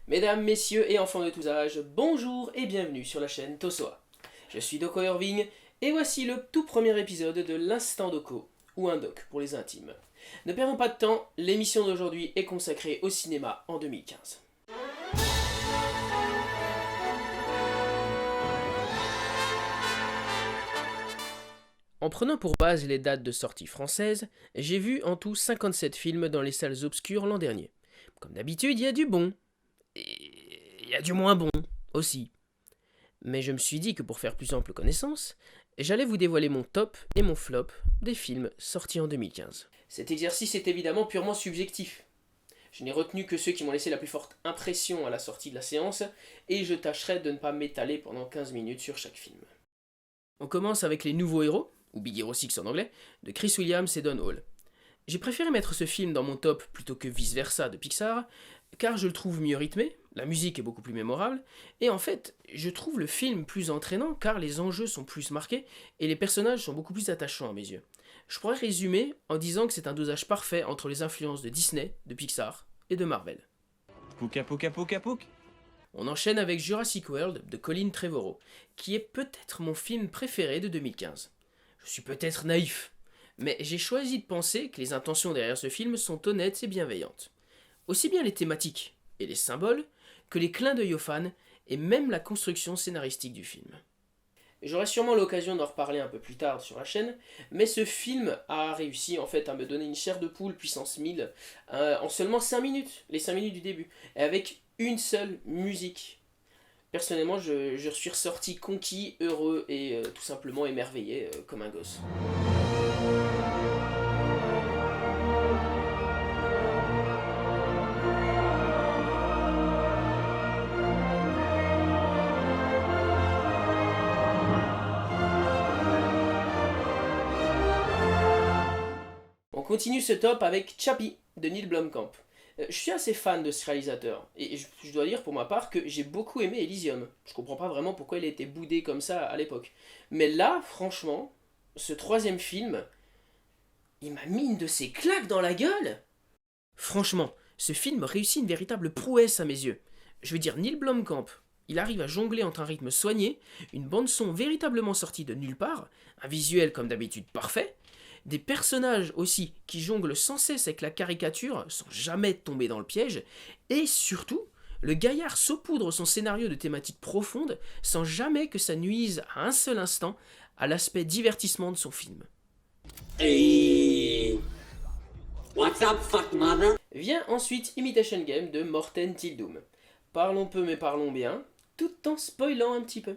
Mesdames, messieurs et enfants de tous âges, bonjour et bienvenue sur la chaîne Tosoa. Je suis Doko Irving et voici le tout premier épisode de l'Instant Doko, ou un doc pour les intimes. Ne perdons pas de temps, l'émission d'aujourd'hui est consacrée au cinéma en 2015. En prenant pour base les dates de sortie françaises, j'ai vu en tout 57 films dans les salles obscures l'an dernier. Comme d'habitude, il y a du bon, et il y a du moins bon aussi. Mais je me suis dit que pour faire plus ample connaissance, j'allais vous dévoiler mon top et mon flop des films sortis en 2015. Cet exercice est évidemment purement subjectif. Je n'ai retenu que ceux qui m'ont laissé la plus forte impression à la sortie de la séance, et je tâcherai de ne pas m'étaler pendant 15 minutes sur chaque film. On commence avec Les Nouveaux Héros, ou Big Hero 6 en anglais, de Chris Williams et Don Hall. J'ai préféré mettre ce film dans mon top plutôt que Vice Versa de Pixar, car je le trouve mieux rythmé, la musique est beaucoup plus mémorable, et en fait, je trouve le film plus entraînant car les enjeux sont plus marqués et les personnages sont beaucoup plus attachants à mes yeux. Je pourrais résumer en disant que c'est un dosage parfait entre les influences de Disney, de Pixar et de Marvel. Pouka pouka pouka pouk. On enchaîne avec Jurassic World de Colin Trevorrow, qui est peut-être mon film préféré de 2015. Je suis peut-être naïf, mais j'ai choisi de penser que les intentions derrière ce film sont honnêtes et bienveillantes. Aussi bien les thématiques et les symboles que les clins d'œil aux fans et même la construction scénaristique du film. J'aurai sûrement l'occasion d'en reparler un peu plus tard sur la chaîne, mais ce film a réussi en fait à me donner une chair de poule puissance 1000 en seulement 5 minutes, les 5 minutes du début, et avec une seule musique. Personnellement, je suis ressorti conquis, heureux et tout simplement émerveillé comme un gosse. On continue ce top avec Chappie de Neil Blomkamp. Je suis assez fan de ce réalisateur, et je dois dire pour ma part que j'ai beaucoup aimé Elysium. Je comprends pas vraiment pourquoi il a été boudé comme ça à l'époque. Mais là, franchement, ce troisième film, il m'a mis une de ses claques dans la gueule. Franchement, ce film réussit une véritable prouesse à mes yeux. Je veux dire, Neil Blomkamp, il arrive à jongler entre un rythme soigné, une bande-son véritablement sortie de nulle part, un visuel comme d'habitude parfait, des personnages aussi qui jonglent sans cesse avec la caricature sans jamais tomber dans le piège, et surtout, le gaillard saupoudre son scénario de thématiques profondes sans jamais que ça nuise à un seul instant à l'aspect divertissement de son film. Hey, what's up, fuck mother? Vient ensuite Imitation Game de Morten Tildum. Parlons peu mais parlons bien, tout en spoilant un petit peu.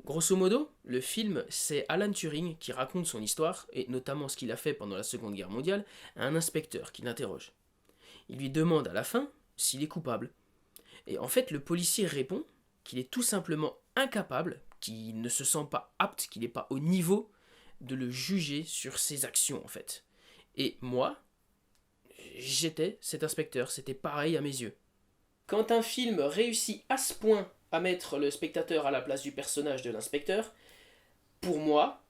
Grosso modo, le film, c'est Alan Turing qui raconte son histoire, et notamment ce qu'il a fait pendant la Seconde Guerre mondiale, à un inspecteur qui l'interroge. Il lui demande à la fin s'il est coupable. Et en fait, le policier répond qu'il est tout simplement incapable, qu'il ne se sent pas apte, qu'il n'est pas au niveau de le juger sur ses actions en fait. Et moi, j'étais cet inspecteur, c'était pareil à mes yeux. Quand un film réussit à ce point à mettre le spectateur à la place du personnage de l'inspecteur, pour moi,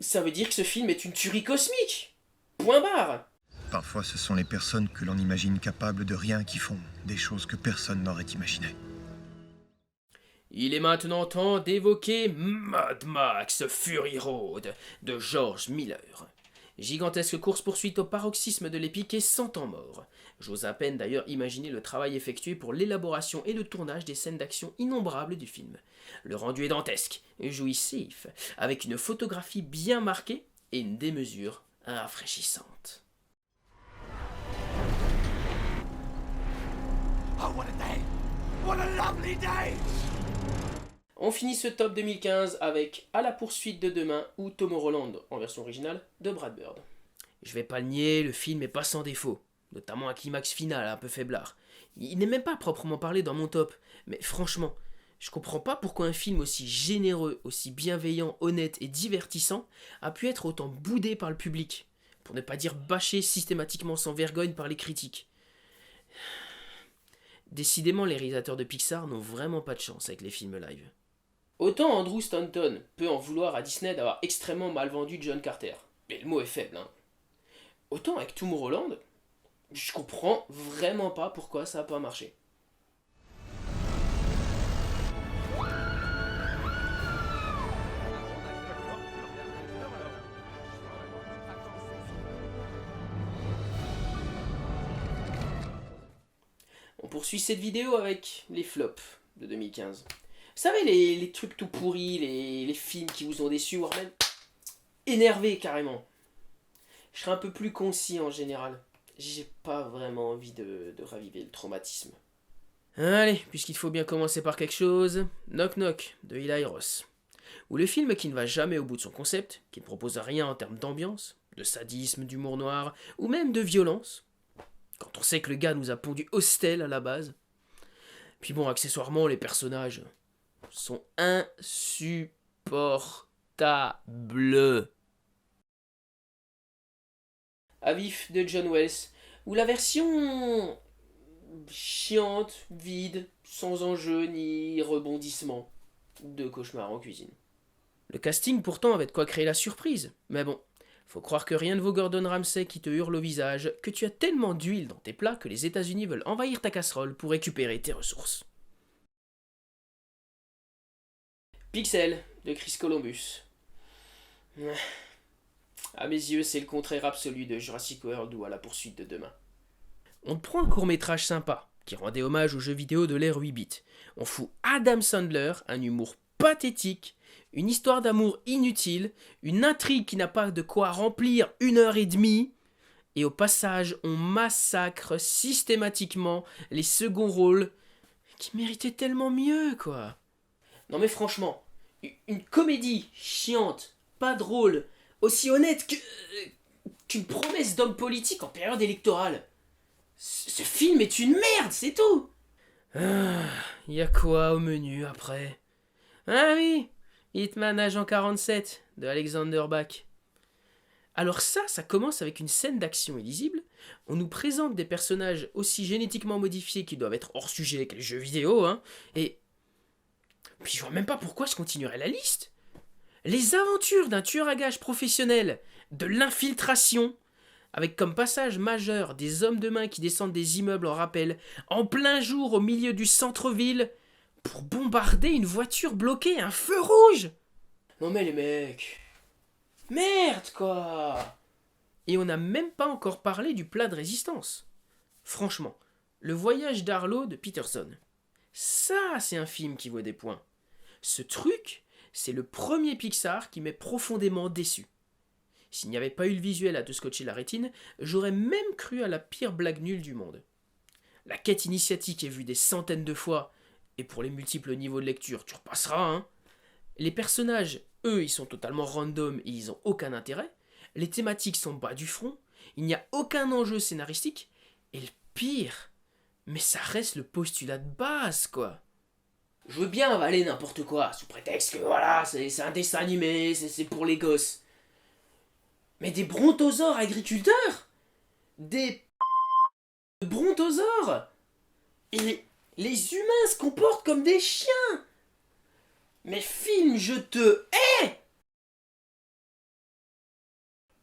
ça veut dire que ce film est une tuerie cosmique. Point barre. Parfois, ce sont les personnes que l'on imagine capables de rien qui font des choses que personne n'aurait imaginées. Il est maintenant temps d'évoquer Mad Max Fury Road de George Miller. Gigantesque course-poursuite au paroxysme de l'épique et sans temps mort. J'ose à peine d'ailleurs imaginer le travail effectué pour l'élaboration et le tournage des scènes d'action innombrables du film. Le rendu est dantesque, jouissif, avec une photographie bien marquée et une démesure rafraîchissante. Oh, what a day! What a lovely day! On finit ce top 2015 avec À la poursuite de demain ou Tomorrowland en version originale de Brad Bird. Je vais pas le nier, le film est pas sans défaut, notamment un climax final un peu faiblard. Il n'est même pas proprement parlé dans mon top, mais franchement, je comprends pas pourquoi un film aussi généreux, aussi bienveillant, honnête et divertissant a pu être autant boudé par le public, pour ne pas dire bâché systématiquement sans vergogne par les critiques. Décidément, les réalisateurs de Pixar n'ont vraiment pas de chance avec les films live. Autant Andrew Stanton peut en vouloir à Disney d'avoir extrêmement mal vendu John Carter, mais le mot est faible, hein. Autant avec Tomorrowland, je comprends vraiment pas pourquoi ça a pas marché. poursuit cette vidéo avec les flops de 2015. Vous savez, les trucs tout pourris, les films qui vous ont déçu, voire même énervé carrément. Je serai un peu plus concis en général. J'ai pas vraiment envie de raviver le traumatisme. Allez, puisqu'il faut bien commencer par quelque chose, Knock Knock de Eli Roth. Ou le film qui ne va jamais au bout de son concept, qui ne propose rien en termes d'ambiance, de sadisme, d'humour noir, ou même de violence. Quand on sait que le gars nous a pondu Hostel à la base. Puis bon, accessoirement, les personnages sont insupportables. Avif de John Wells, ou la version chiante, vide, sans enjeu ni rebondissement de Cauchemar en cuisine. Le casting pourtant avait de quoi créer la surprise, mais bon, faut croire que rien ne vaut Gordon Ramsay qui te hurle au visage que tu as tellement d'huile dans tes plats que les États-Unis veulent envahir ta casserole pour récupérer tes ressources. Pixel de Chris Columbus. À mes yeux, c'est le contraire absolu de Jurassic World ou À la poursuite de demain. On te prend un court-métrage sympa, qui rendait hommage aux jeux vidéo de l'ère 8 bits. On fout Adam Sandler, un humour pathétique, une histoire d'amour inutile, une intrigue qui n'a pas de quoi remplir 1h30, et au passage, on massacre systématiquement les seconds rôles qui méritaient tellement mieux, quoi. Non mais franchement, une comédie chiante, pas drôle, aussi honnête qu'une promesse d'homme politique en période électorale. Ce film est une merde, c'est tout. Y a quoi au menu après? Ah oui, Hitman Agent 47 de Alexander Bach. Alors ça commence avec une scène d'action illisible. On nous présente des personnages aussi génétiquement modifiés qu'ils doivent être hors sujet que les jeux vidéo, hein. Et puis je vois même pas pourquoi je continuerais la liste. Les aventures d'un tueur à gages professionnel, de l'infiltration, avec comme passage majeur des hommes de main qui descendent des immeubles en rappel, en plein jour au milieu du centre-ville, pour bombarder une voiture bloquée, un feu rouge. Non mais les mecs... Merde quoi. Et on n'a même pas encore parlé du plat de résistance. Franchement, Le voyage d'Arlo de Peterson. Ça, c'est un film qui vaut des points. Ce truc, c'est le premier Pixar qui m'est profondément déçu. S'il n'y avait pas eu le visuel à te scotcher la rétine, j'aurais même cru à la pire blague nulle du monde. La quête initiatique est vue des centaines de fois, et pour les multiples niveaux de lecture, tu repasseras, hein. Les personnages, eux, ils sont totalement random et ils ont aucun intérêt. Les thématiques sont bas du front, il n'y a aucun enjeu scénaristique, et le pire, mais ça reste le postulat de base, quoi. Je veux bien avaler n'importe quoi, sous prétexte que voilà, c'est un dessin animé, c'est pour les gosses. Mais des brontosaures agriculteurs? Des brontosaures? Et les humains se comportent comme des chiens? Mais film, je te hais!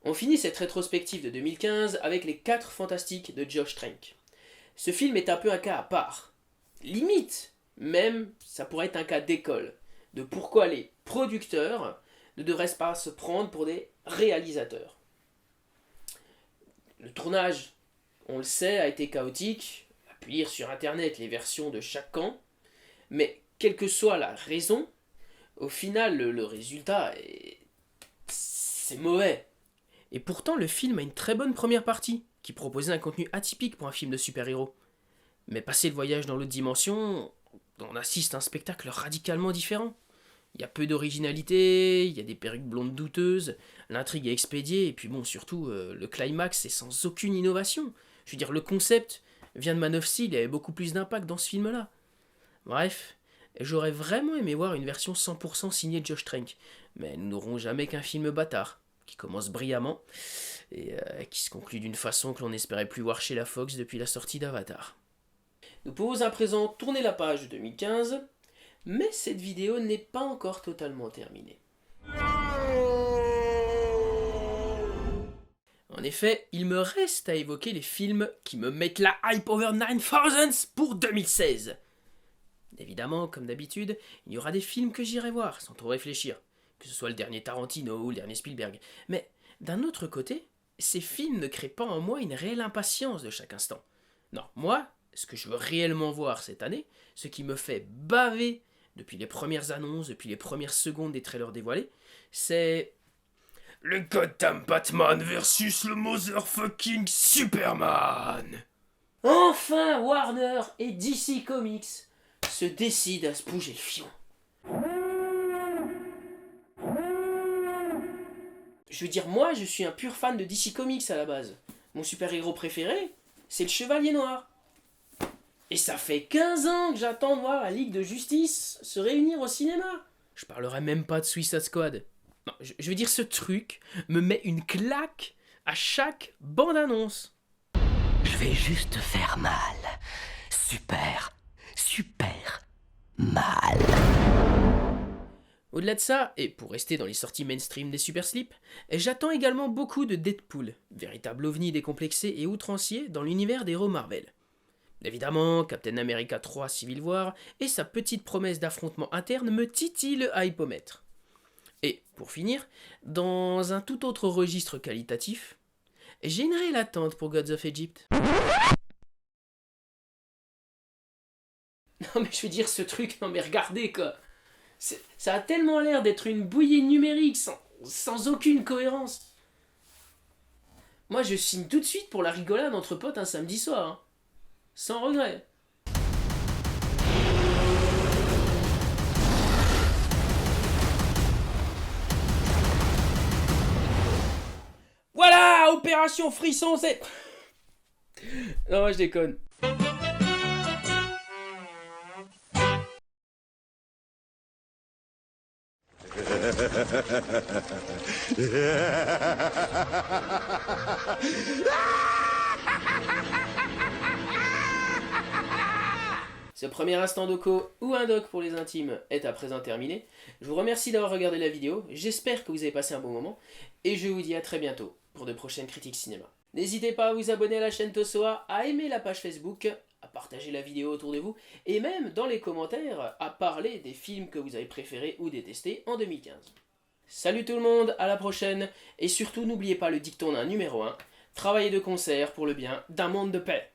On finit cette rétrospective de 2015 avec Les 4 Fantastiques de Josh Trank. Ce film est un peu un cas à part. Limite, même, ça pourrait être un cas d'école, de pourquoi les producteurs ne devraient pas se prendre pour des réalisateurs. Le tournage, on le sait, a été chaotique, on a pu lire sur internet les versions de chaque camp, mais quelle que soit la raison, au final, le résultat, c'est mauvais. Et pourtant, le film a une très bonne première partie, qui proposait un contenu atypique pour un film de super-héros. Mais passé le voyage dans l'autre dimension, on assiste à un spectacle radicalement différent. Il y a peu d'originalité, il y a des perruques blondes douteuses, l'intrigue est expédiée, et puis bon, surtout, le climax est sans aucune innovation. Je veux dire, le concept vient de Man of Steel, il y avait beaucoup plus d'impact dans ce film-là. Bref, j'aurais vraiment aimé voir une version 100% signée de Josh Trank, mais nous n'aurons jamais qu'un film bâtard, qui commence brillamment, et qui se conclut d'une façon que l'on n'espérait plus voir chez la Fox depuis la sortie d'Avatar. Nous pouvons à présent tourner la page de 2015, mais cette vidéo n'est pas encore totalement terminée. En effet, il me reste à évoquer les films qui me mettent la hype over 9000 pour 2016. Évidemment, comme d'habitude, il y aura des films que j'irai voir sans trop réfléchir, que ce soit le dernier Tarantino ou le dernier Spielberg. Mais d'un autre côté, ces films ne créent pas en moi une réelle impatience de chaque instant. Non, moi, ce que je veux réellement voir cette année, ce qui me fait baver depuis les premières annonces, depuis les premières secondes des trailers dévoilés, c'est le Gotham Batman versus le motherfucking Superman. Enfin, Warner et DC Comics se décident à se bouger le fion. Je veux dire, moi, je suis un pur fan de DC Comics à la base. Mon super-héros préféré, c'est le Chevalier Noir. Et ça fait 15 ans que j'attends de voir la Ligue de Justice se réunir au cinéma. Je parlerai même pas de Suicide Squad. Non, je veux dire, ce truc me met une claque à chaque bande-annonce. Je vais juste faire mal. Super mal. Au-delà de ça, et pour rester dans les sorties mainstream des Super Slip, j'attends également beaucoup de Deadpool, véritable ovni décomplexé et outrancier dans l'univers des héros Marvel. Évidemment, Captain America 3 Civil War et sa petite promesse d'affrontement interne me titillent le hypomètre. Et, pour finir, dans un tout autre registre qualitatif, j'ai une réelle attente pour Gods of Egypt. Non mais je veux dire ce truc, non mais regardez quoi. Ça a tellement l'air d'être une bouillie numérique sans aucune cohérence. Moi je signe tout de suite pour la rigolade entre potes un samedi soir. Hein. Sans regret. Voilà, opération frisson, c'est... Non, je déconne. Ce premier instant doco ou un doc pour les intimes est à présent terminé. Je vous remercie d'avoir regardé la vidéo, j'espère que vous avez passé un bon moment, et je vous dis à très bientôt pour de prochaines critiques cinéma. N'hésitez pas à vous abonner à la chaîne Tosoa, à aimer la page Facebook, à partager la vidéo autour de vous, et même dans les commentaires à parler des films que vous avez préférés ou détestés en 2015. Salut tout le monde, à la prochaine, et surtout n'oubliez pas le dicton d'un numéro 1, travaillez de concert pour le bien d'un monde de paix.